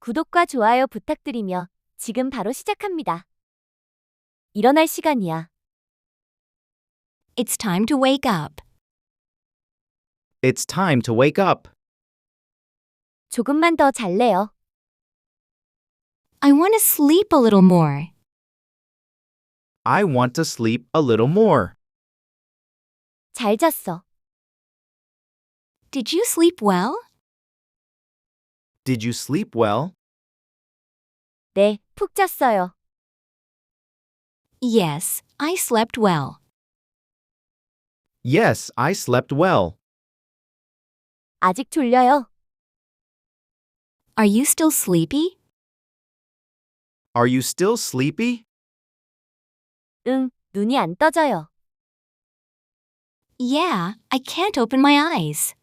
구독과 좋아요 부탁드리며 지금 바로 시작합니다. 일어날 시간이야. It's time to wake up. It's time to wake up. 조금만 더 잘래요. I want to sleep a little more. I want to sleep a little more. 잘 잤어. Did you sleep well? Did you sleep well? 네, 푹 잤어요. Yes, I slept well. Yes, I slept well. 아직 졸려요. Are you still sleepy? Are you still sleepy? 응, 눈이 안 떠져요. Yeah, I can't open my eyes.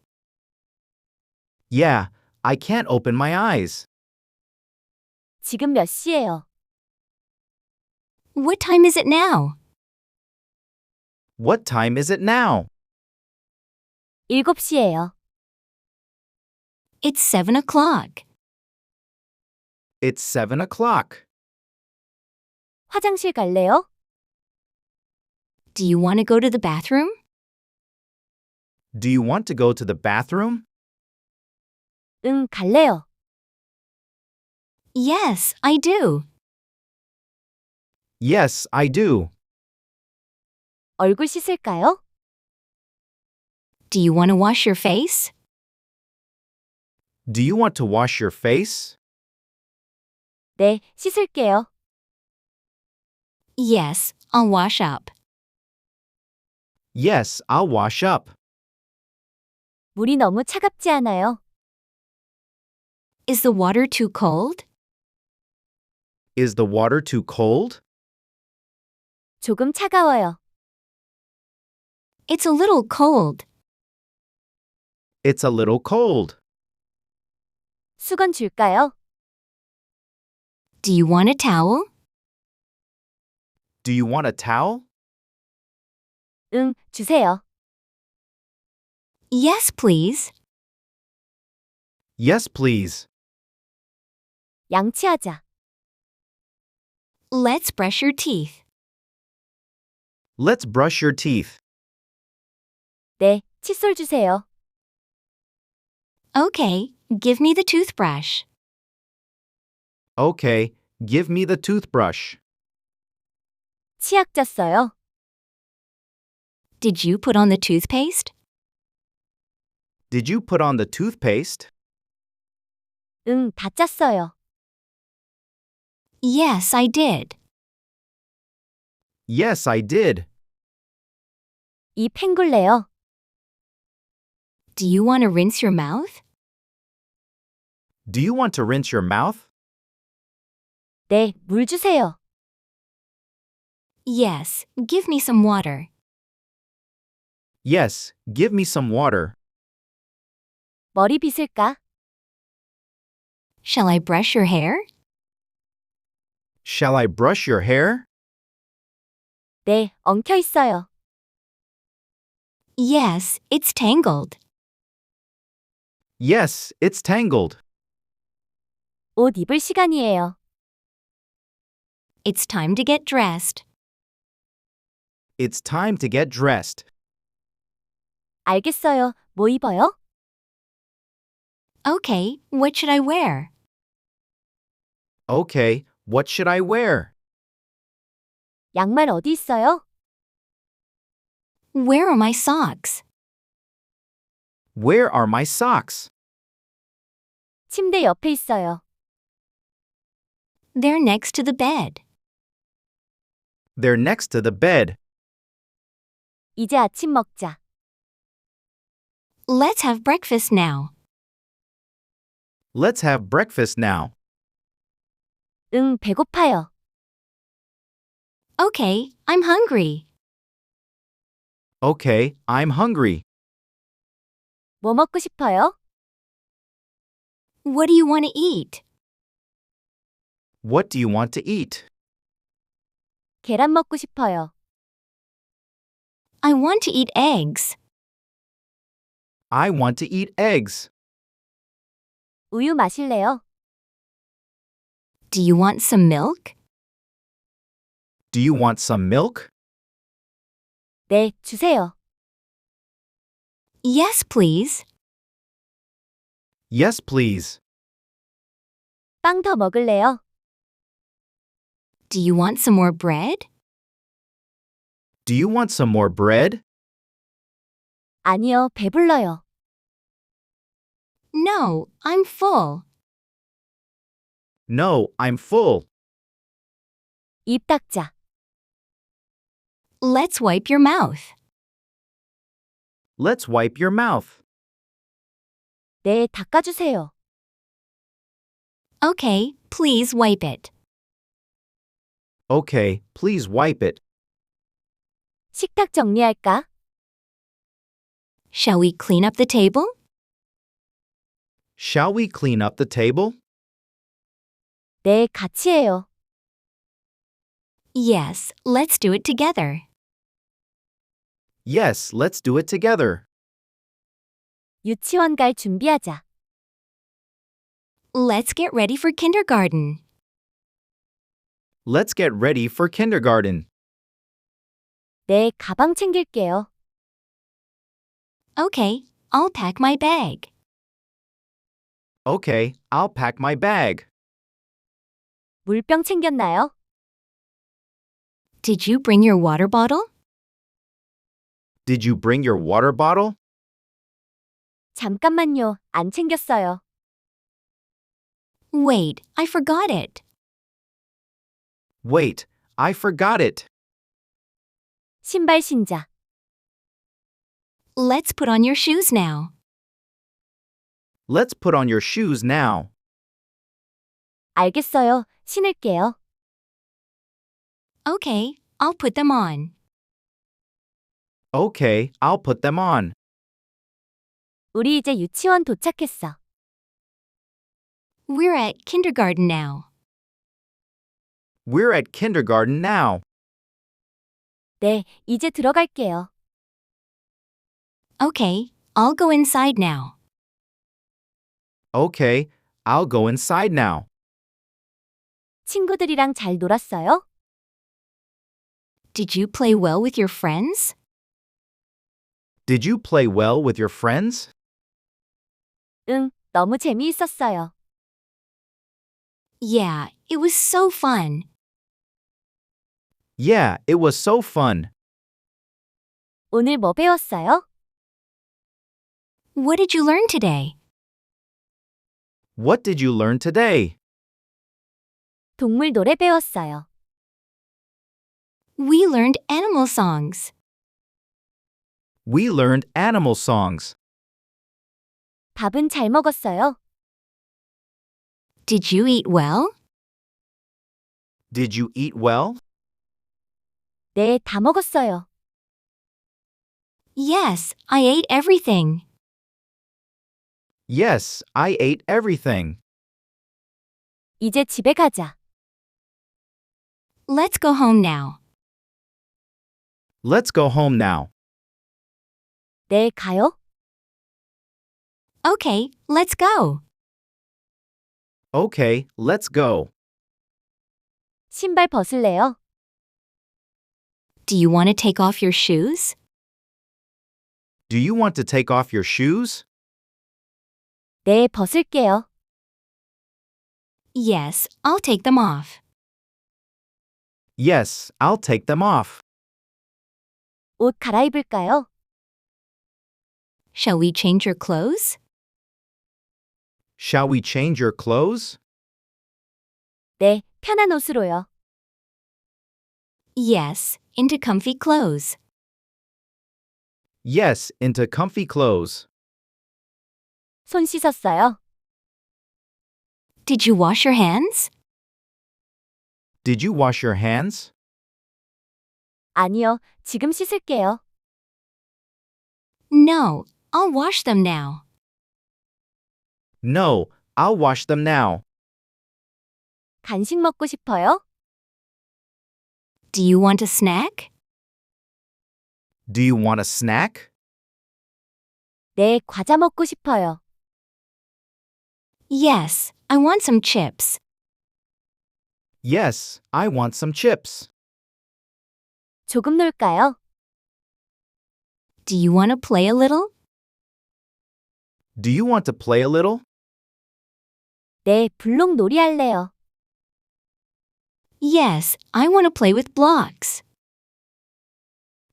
Yeah, I can't open my eyes. 지금 몇 시예요? What time is it now? What time is it now? 7시예요. It's 7 o'clock. It's 7 o'clock. 화장실 갈래요? Do you want to go to the bathroom? Do you want to go to the bathroom? 응, 갈래요. Yes, I do. Yes, I do. 얼굴 씻을까요? Do you want to wash your face? Do you want to wash your face? 네, 씻을게요. Yes, I'll wash up. Yes, I'll wash up. 물이 너무 차갑지 않아요? Is the water too cold? Is the water too cold? 조금 차가워요. It's a little cold. It's a little cold. 수건 줄까요? Do you want a towel? Do you want a towel? 응, 주세요. Yes, please. Yes, please. 양치하자. Let's brush your teeth. Let's brush your teeth. 네, 칫솔 주세요. Okay, give me the toothbrush. Okay, give me the toothbrush. 치약 짰어요. Did you put on the toothpaste? Did you put on the toothpaste? 응, 다 짰어요. Yes, I did. Yes, I did. 입 헹굴래요. Do you want to rinse your mouth? Do you want to rinse your mouth? 네, 물 주세요. Yes, give me some water. Yes, give me some water. 머리 빗을까? Shall I brush your hair? Shall I brush your hair? 네, 엉켜 있어요. Yes, it's tangled. Yes, it's tangled. 옷 입을 시간이에요. It's time to get dressed. It's time to get dressed. 알겠어요. 뭐 입어요? Okay, what should I wear? Okay, what should I wear? 양말 어디 있어요? Where are my socks? Where are my socks? 침대 옆에 있어요. They're next to the bed. They're next to the bed. 이제 아침 먹자. Let's have breakfast now. Let's have breakfast now. 응, 배고파요. Okay, I'm hungry. Okay, I'm hungry. 뭐 먹고 싶어요? What do you want to eat? What do you want to eat? 계란 먹고 싶어요. I want to eat eggs. I want to eat eggs. 우유 마실래요? Do you want some milk? Do you want some milk? 네, 주세요. Yes, please. Yes, please. 빵 더 먹을래요? Do you want some more bread? Do you want some more bread? 아니요, 배불러요. No, I'm full. No, I'm full. 입 닦자. Let's wipe your mouth. Let's wipe your mouth. 네, 닦아주세요. Okay, please wipe it. Okay, please wipe it. 식탁 정리할까? Shall we clean up the table? Shall we clean up the table? 네, 같이 해요. Yes, let's do it together. Yes, let's do it together. 유치원 갈 준비하자. Let's get ready for kindergarten. Let's get ready for kindergarten. 네, 가방 챙길게요. Okay, I'll pack my bag. Okay, I'll pack my bag. 물병 챙겼나요? Did you bring your water bottle? Did you bring your water bottle? 잠깐만요, 안 챙겼어요. Wait, I forgot it. Wait, I forgot it. 신발 신자. Let's put on your shoes now. Let's put on your shoes now. 알겠어요, 신을게요. Okay, I'll put them on. Okay, I'll put them on. 우리 이제 유치원 도착했어. We're at kindergarten now. We're at kindergarten now. 네, 이제 들어갈게요. Okay, I'll go inside now. Okay, I'll go inside now. 친구들이랑 잘 놀았어요? Did you play well with your friends? Did you play well with your friends? 응, 너무 재미있었어요. Yeah, it was so fun. Yeah, it was so fun. 오늘 뭐 배웠어요? What did you learn today? What did you learn today? 동물 노래 배웠어요. We learned animal songs. We learned animal songs. 밥은 잘 먹었어요? Did you eat well? Did you eat well? 네, 다 먹었어요. Yes, I ate everything. Yes, I ate everything. 이제 집에 가자. Let's go home now. Let's go home now. 네, 가요? Okay, let's go. Okay, let's go. 신발 벗을래요? Do you want to take off your shoes? Do you want to take off your shoes? 네, 벗을게요. Yes, I'll take them off. Yes, I'll take them off. 옷 갈아입을까요? Shall we change your clothes? Shall we change your clothes? 네, 편한 옷으로요. Yes, into comfy clothes. Yes, into comfy clothes. 손 씻었어요? Did you wash your hands? Did you wash your hands? 아니요, 지금 씻을게요. No, I'll wash them now. No, I'll wash them now. 간식 먹고 싶어요? Do you want a snack? Do you want a snack? 네, 과자 먹고 싶어요. Yes, I want some chips. Yes, I want some chips. 조금 놀까요? Do you want to play a little? Do you want to play a little? 네, 블록 놀이 할래요. Yes, I want to play with blocks.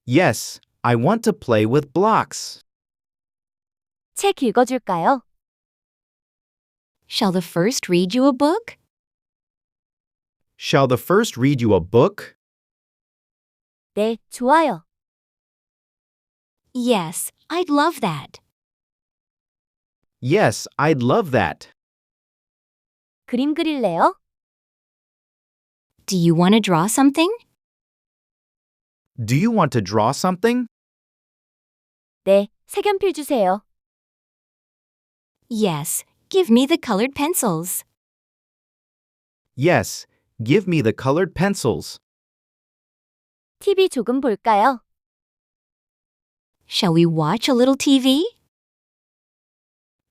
Yes, I want to play with blocks. 책 읽어줄까요? Shall the first read you a book? Shall the first read you a book? 네, 좋아요. Yes, I'd love that. Yes, I'd love that. 그림 그릴래요? Do you want to draw something? Do you want to draw something? 네, 색연필 주세요. Yes, give me the colored pencils. Yes, give me the colored pencils. TV 조금 볼까요? Shall we watch a little TV?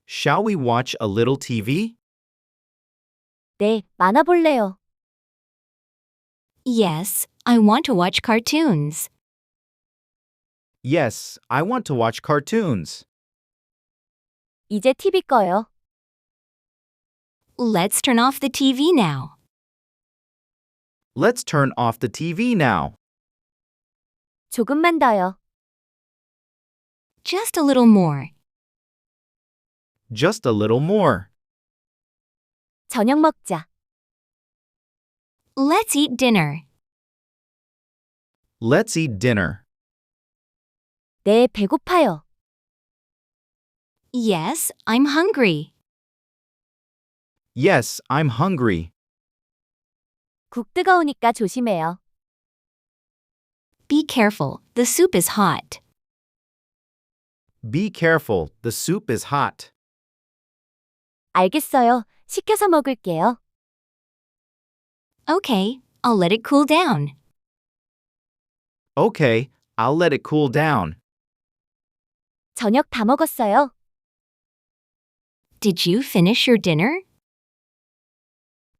Shall we watch a little TV? 네, 만화 볼래요. Yes, I want to watch cartoons. Yes, I want to watch cartoons. 이제 TV 꺼요. Let's turn off the TV now. Let's turn off the TV now. 조금만 더요. Just a little more. Just a little more. 저녁 먹자. Let's eat dinner. Let's eat dinner. 네, 배고파요. Yes, I'm hungry. Yes, I'm hungry. 국 뜨거우니까 조심해요. Be careful, the soup is hot. Be careful, the soup is hot. 알겠어요. 식혀서 먹을게요. Okay, I'll let it cool down. Okay, I'll let it cool down. 저녁 다 먹었어요. Did you finish your dinner?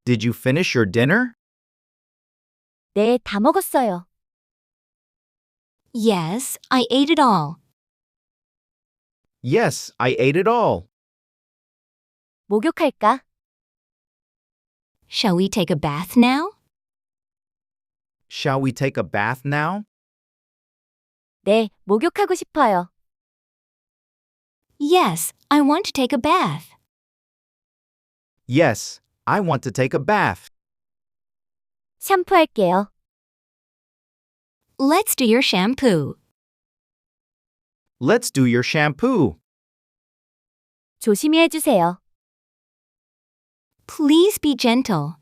Did you finish your dinner? 네, 다 먹었어요. Yes, I ate it all. Yes, I ate it all. 목욕할까? Shall we take a bath now? Shall we take a bath now? 네, 목욕하고 싶어요. Yes, I want to take a bath. Yes, I want to take a bath. 샴푸할게요. Let's do your shampoo. Let's do your shampoo. 조심히 해주세요. Please be gentle.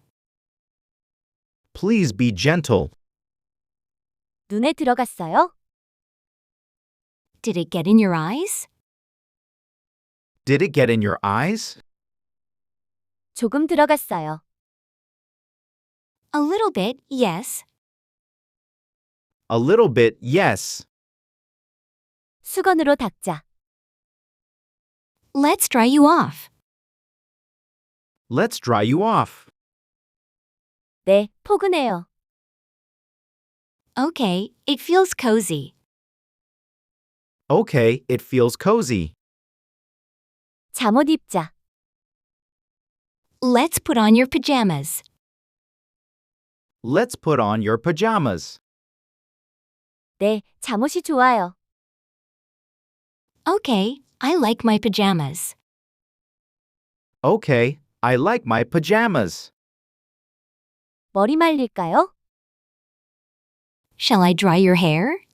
Please be gentle. 눈에 들어갔어요? Did it get in your eyes? Did it get in your eyes? 조금 들어갔어요. A little bit, yes. A little bit, yes. 수건으로 닦자. Let's dry you off. Let's dry you off. 네, 포근해요. Okay, it feels cozy. Okay, it feels cozy. 잠옷 입자. Let's put on your pajamas. Let's put on your pajamas. 네, 잠옷이 좋아요. Okay, I like my pajamas. Okay, I like my pajamas. 머리 말릴까요? Shall I dry your hair?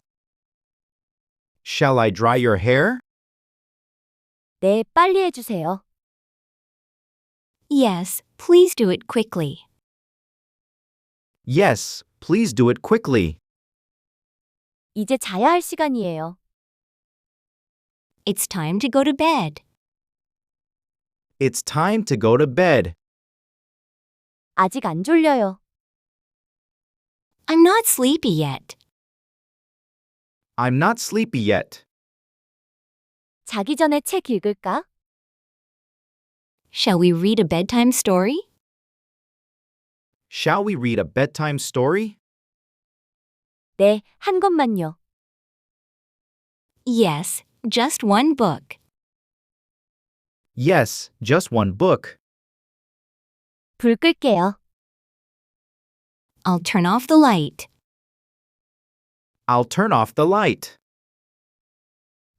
Shall I dry your hair? 네, 빨리 해주세요. Yes, please do it quickly. Yes, please do it quickly. 이제 자야 할 시간이에요. It's time to go to bed. It's time to go to bed. 아직 안 졸려요. I'm not sleepy yet. I'm not sleepy yet. 자기 전에 책 읽을까? Shall we read a bedtime story? Shall we read a bedtime story? 네, 한 권만요. Yes, just one book. Yes, just one book. 불 끌게요. I'll turn off the light. I'll turn off the light.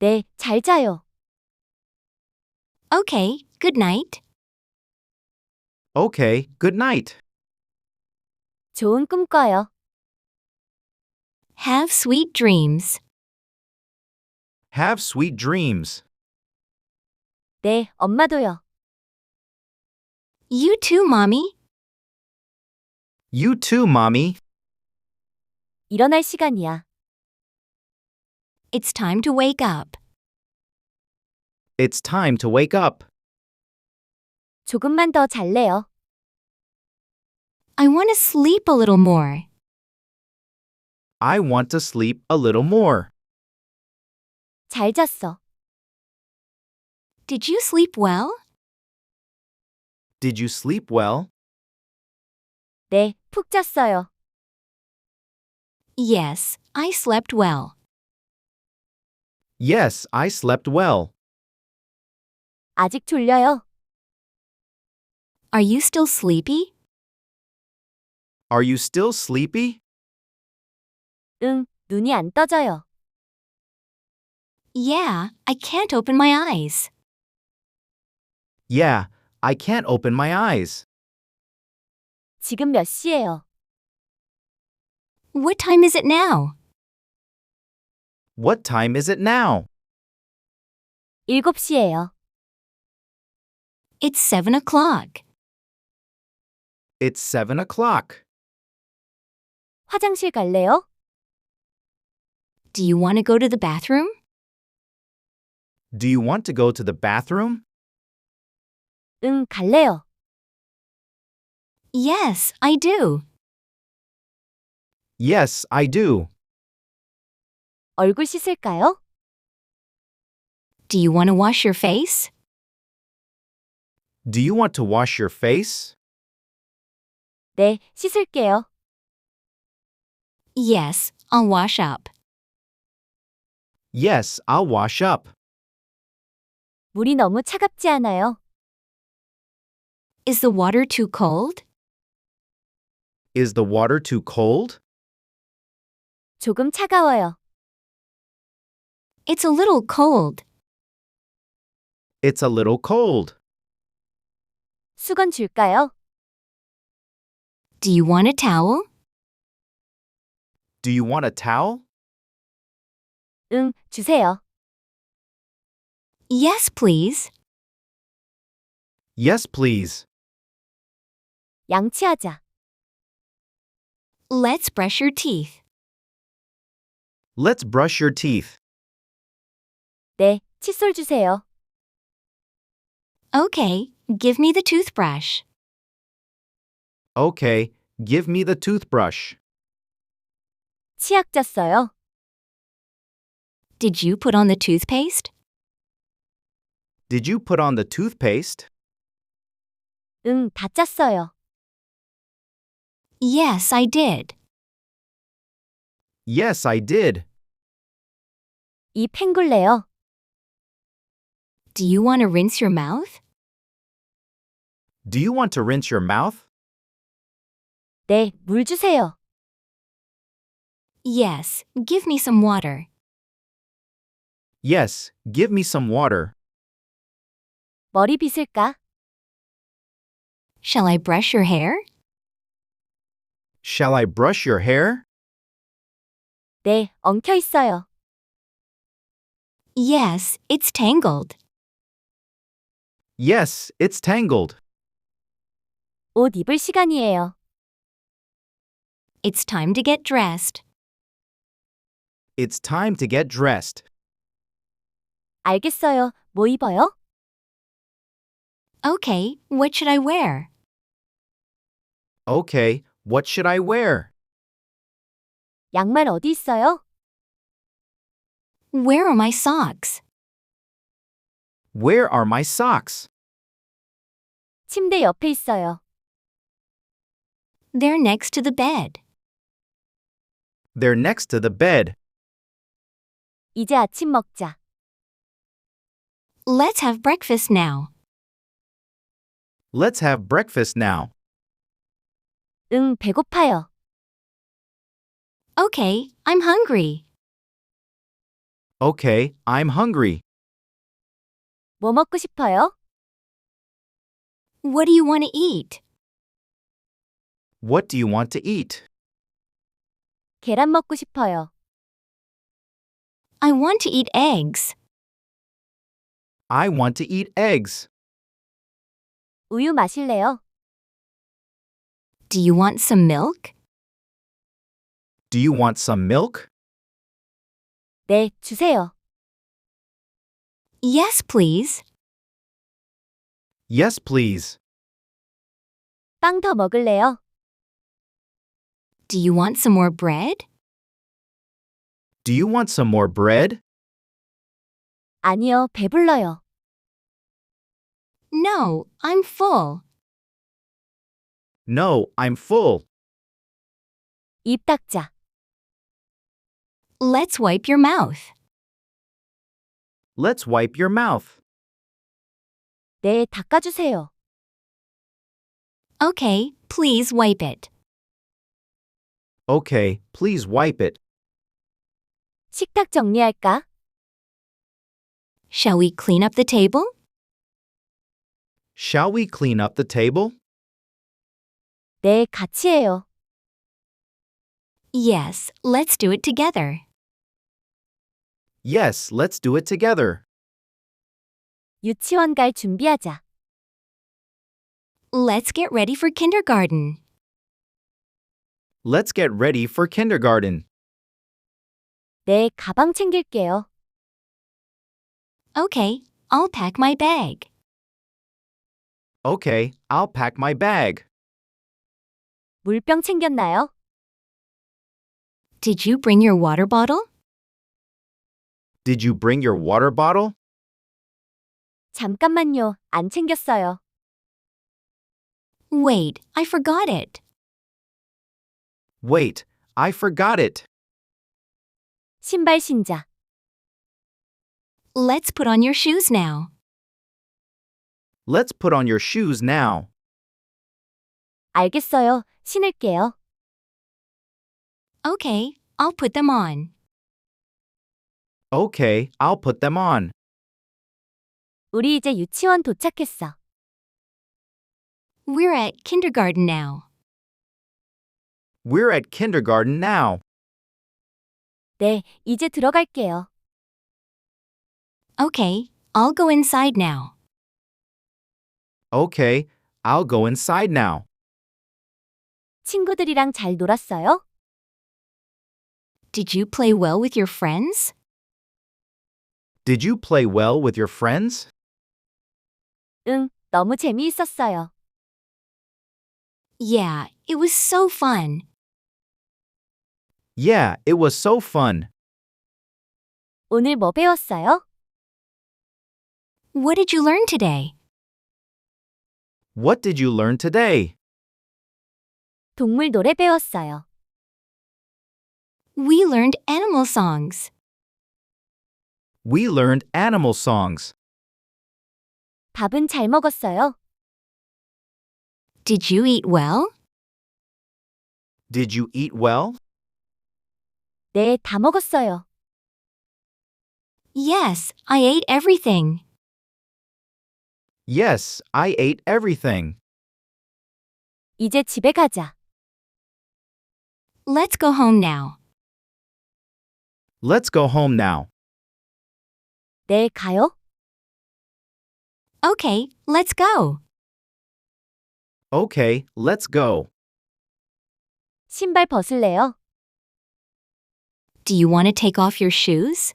네, 잘 자요. Okay, good night. Okay, good night. 좋은 꿈 꿔요. Have sweet dreams. Have sweet dreams. 네, 엄마도요. You too, Mommy. You too, Mommy. 일어날 시간이야. It's time to wake up. It's time to wake up. 조금만 더 잘래요. I want to sleep a little more. I want to sleep a little more. 잘 잤어. Did you sleep well? Did you sleep well? 네, 푹 잤어요. Yes, I slept well. Yes, I slept well. 아직 졸려요. Are you still sleepy? Are you still sleepy? 응, 눈이 안 떠져요. Yeah, I can't open my eyes. Yeah, I can't open my eyes. 지금 몇 시예요? What time is it now? What time is it now? 7시예요. It's 7 o'clock. It's 7 o'clock. 화장실 갈래요? Do you want to go to the bathroom? Do you want to go to the bathroom? 응, 갈래요. Yes, I do. Yes, I do. 얼굴 씻을까요? Do you want to wash your face? Do you want to wash your face? 네, 씻을게요. Yes, I'll wash up. Yes, I'll wash up. 물이 너무 차갑지 않아요? Is the water too cold? Is the water too cold? 조금 차가워요. It's a little cold. It's a little cold. 수건 줄까요? Do you want a towel? Do you want a towel? 응, 주세요. Yes, please. Yes, please. 양치하자. Let's brush your teeth. Let's brush your teeth. 네, 칫솔 주세요. Okay, give me the toothbrush. Okay, give me the toothbrush. 치약 짰어요. Did you put on the toothpaste? Did you put on the toothpaste? 응, 다 짰어요. Yes, I did. Yes, I did. 이 팽굴래요. Do you want to rinse your mouth? Do you want to rinse your mouth? 네, 물 주세요. Yes, give me some water. Yes, give me some water. 머리 빗을까? Shall I brush your hair? Shall I brush your hair? 네, 엉켜 있어요. Yes, it's tangled. Yes, it's tangled. 옷 입을 시간이에요. It's time to get dressed. It's time to get dressed. 알겠어요. 뭐 입어요? Okay, what should I wear? Okay, what should I wear? 양말 어디 있어요? Where are my socks? Where are my socks? 침대 옆에 있어요. They're next to the bed. They're next to the bed. 이제 아침 먹자. Let's have breakfast now. Let's have breakfast now. 응, 배고파요. Okay, I'm hungry. Okay, I'm hungry. 뭐 먹고 싶어요? What do you want to eat? What do you want to eat? 계란 먹고 싶어요. I want to eat eggs. I want to eat eggs. 우유 마실래요? Do you want some milk? Do you want some milk? 네, 주세요. Yes, please. Yes, please. 빵 더 먹을래요? Do you want some more bread? Do you want some more bread? 아니요, 배불러요. No, I'm full. No, I'm full. 입 닦자. Let's wipe your mouth. Let's wipe your mouth. 네, 닦아주세요. Okay, please wipe it. Okay, please wipe it. 식탁 정리할까? Shall we clean up the table? Shall we clean up the table? 네, 같이 해요. Yes, let's do it together. Yes, let's do it together. 유치원 갈 준비하자. Let's get ready for kindergarten. Let's get ready for kindergarten. 네, 가방 챙길게요. Okay, I'll pack my bag. Okay, I'll pack my bag. 물병 챙겼나요? Did you bring your water bottle? Did you bring your water bottle? 잠깐만요, 안 챙겼어요. Wait, I forgot it. Wait, I forgot it. 신발 신자. Let's put on your shoes now. Let's put on your shoes now. 알겠어요, 신을게요. Okay, I'll put them on. Okay, I'll put them on. 우리 이제 유치원 도착했어. We're at kindergarten now. We're at kindergarten now. 네, 이제 들어갈게요. Okay, I'll go inside now. Okay, I'll go inside now. 친구들이랑 잘 놀았어요? Did you play well with your friends? Did you play well with your friends? 응, 너무 재미있었어요. Yeah, it was so fun. Yeah, it was so fun. 오늘 뭐 배웠어요? What did you learn today? What did you learn today? 동물 노래 배웠어요. We learned animal songs. We learned animal songs. 밥은 잘 먹었어요. Did you eat well? Did you eat well? 네, 다 먹었어요. Yes, I ate everything. Yes, I ate everything. 이제 집에 가자. Let's go home now. Let's go home now. 네, 가요? Okay, let's go. Okay, let's go. 신발 벗을래요? Do you want to take off your shoes?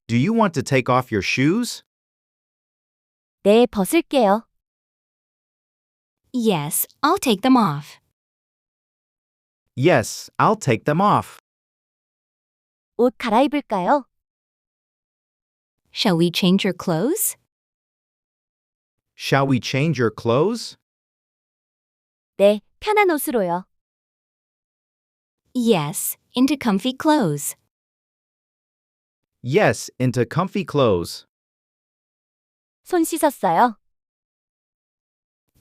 Do you want to take off your shoes? 네, 벗을게요. Yes, I'll take them off. Yes, I'll take them off. 옷 갈아입을까요? Shall we change your clothes? Shall we change your clothes? 네, 편한 옷으로요. Yes, into comfy clothes. Yes, into comfy clothes. 손 씻었어요.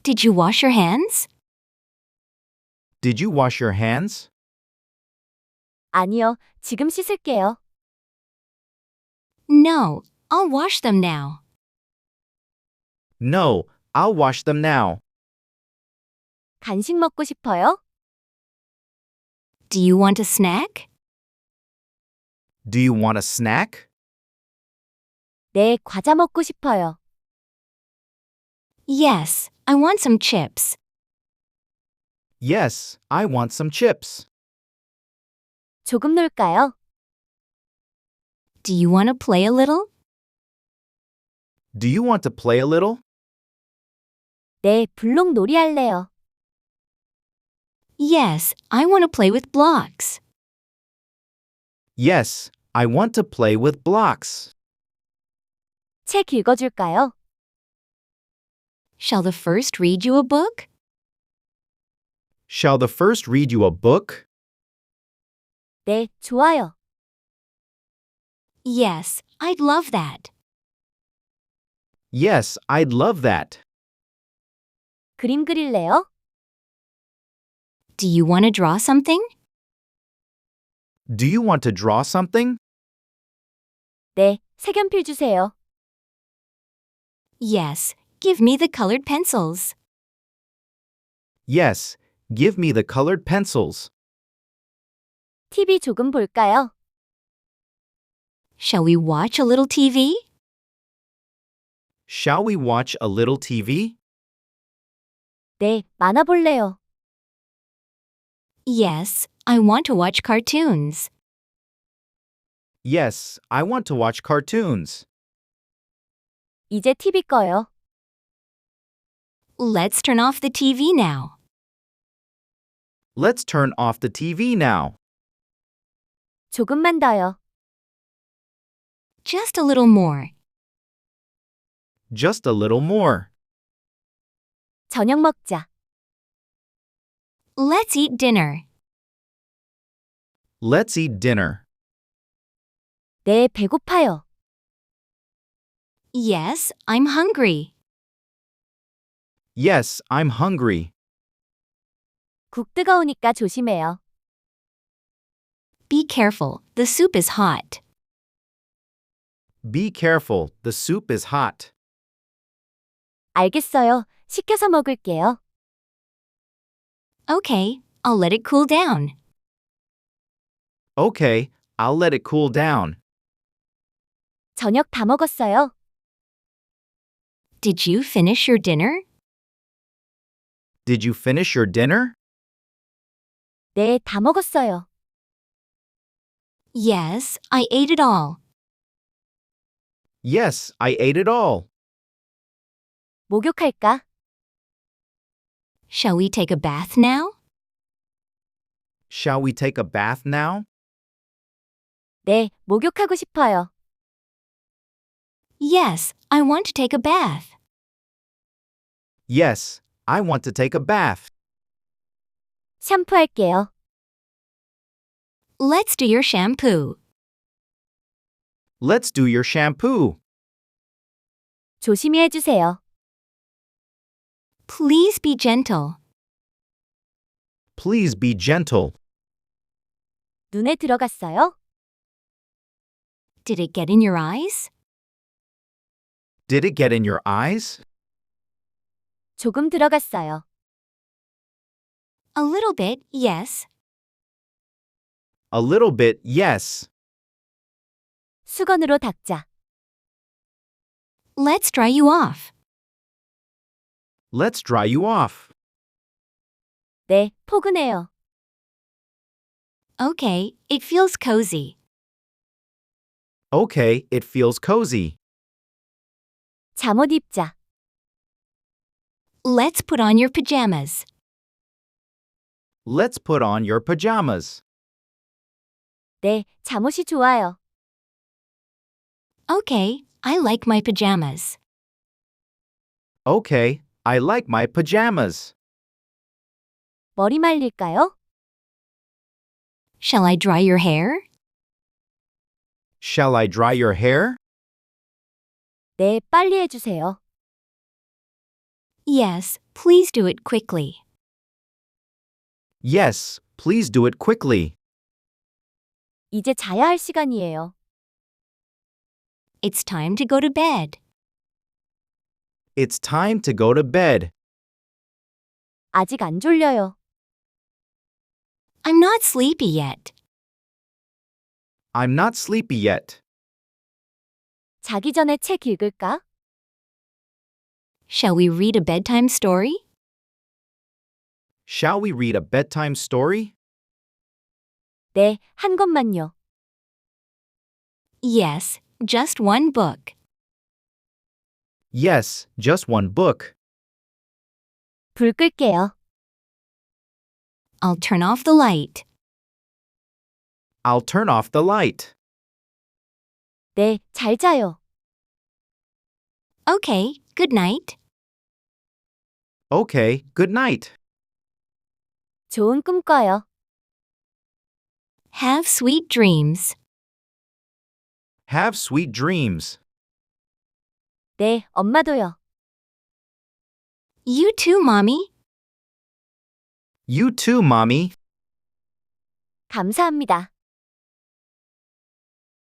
Did you wash your hands? Did you wash your hands? 아니요, 지금 씻을게요. No, I'll wash them now. No, I'll wash them now. 간식 먹고 싶어요? Do you want a snack? Do you want a snack? 네, 과자 먹고 싶어요. Yes, I want some chips. Yes, I want some chips. 조금 놀까요? Do you want to play a little? Do you want to play a little? 네, 블록 놀이 할래요. Yes, I want to play with blocks. Yes, I want to play with blocks. 책 읽어줄까요? Shall the first read you a book? Shall the first read you a book? 네, 좋아요. Yes, I'd love that. Yes, I'd love that. 그림 그릴래요? Do you want to draw something? Do you want to draw something? 네, 색연필 주세요. Yes, give me the colored pencils. Yes, give me the colored pencils. TV 조금 볼까요? Shall we watch a little TV? Shall we watch a little TV? 네, 만화 볼래요. Yes, I want to watch cartoons. Yes, I want to watch cartoons. 이제 TV 꺼요. Let's turn off the TV now. Let's turn off the TV now. 조금만 더요. Just a little more. Just a little more. 저녁 먹자. Let's eat dinner. Let's eat dinner. 네, 배고파요. Yes, I'm hungry. Yes, I'm hungry. 국 뜨거우니까 조심해요. Be careful, the soup is hot. Be careful, the soup is hot. 알겠어요. 식혀서 먹을게요. Okay, I'll let it cool down. Okay, I'll let it cool down. 저녁 다 먹었어요. Did you finish your dinner? Did you finish your dinner? 네, 다 먹었어요. Yes, I ate it all. Yes, I ate it all. 목욕할까? Shall we take a bath now? Shall we take a bath now? 네, 목욕하고 싶어요. Yes, I want to take a bath. Yes, I want to take a bath. 샴푸할게요. Let's do your shampoo. Let's do your shampoo. 조심히 해주세요. Please be gentle. Please be gentle. 눈에 들어갔어요? Did it get in your eyes? Did it get in your eyes? 조금 들어갔어요. A little bit, yes. A little bit, yes. 수건으로 닦자. Let's dry you off. Let's dry you off. 네, 포근해요. Okay, it feels cozy. Okay, it feels cozy. 잠옷 입자. Let's put on your pajamas. Let's put on your pajamas. 네, 잠옷이 좋아요. Okay, I like my pajamas. Okay, I like my pajamas. 머리 말릴까요? Shall I dry your hair? Shall I dry your hair? 네, 빨리 해주세요. Yes, please do it quickly. Yes, please do it quickly. 이제 자야 할 시간이에요. It's time to go to bed. It's time to go to bed. 아직 안 졸려요. I'm not sleepy yet. I'm not sleepy yet. 자기 전에 책 읽을까? Shall we read a bedtime story? Shall we read a bedtime story? 네, 한 권만요. Yes, just one book. Yes, just one book. 불 끌게요. I'll turn off the light. I'll turn off the light. 네, 잘 자요. Okay, good night. Okay, good night. 좋은 꿈 꿔요. Have sweet dreams. Have sweet dreams. 네, 엄마도요. You too, Mommy. You too, Mommy. 감사합니다.